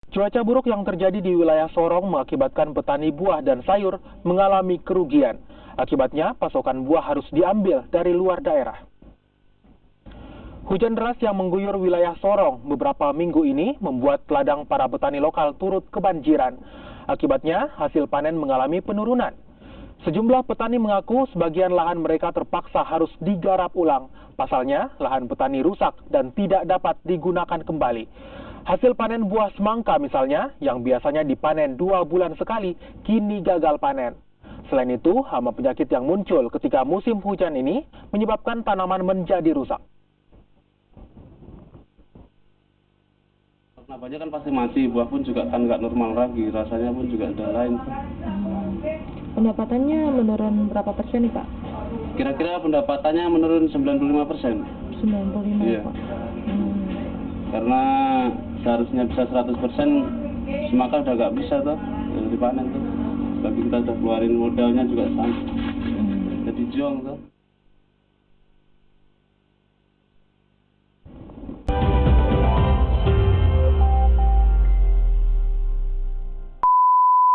Cuaca buruk yang terjadi di wilayah Sorong mengakibatkan petani buah dan sayur mengalami kerugian. Akibatnya, pasokan buah harus diambil dari luar daerah. Hujan deras yang mengguyur wilayah Sorong beberapa minggu ini membuat ladang para petani lokal turut kebanjiran. Akibatnya, hasil panen mengalami penurunan. Sejumlah petani mengaku sebagian lahan mereka terpaksa harus digarap ulang. Pasalnya, lahan petani rusak dan tidak dapat digunakan kembali. Hasil panen buah semangka misalnya, yang biasanya dipanen 2 bulan sekali, kini gagal panen. Selain itu, hama penyakit yang muncul ketika musim hujan ini menyebabkan tanaman menjadi rusak. Kenapanya kan pasti mati, buah pun juga kan nggak normal lagi, rasanya pun juga ada lain. Pendapatannya menurun berapa persen nih Pak? Kira-kira pendapatannya menurun 95%. 95 Iya. Pak. Karena seharusnya bisa 100%, semangka udah nggak bisa tuh, dipanen tuh. Tapi kita udah keluarin modalnya juga sama. Jadi jong tuh.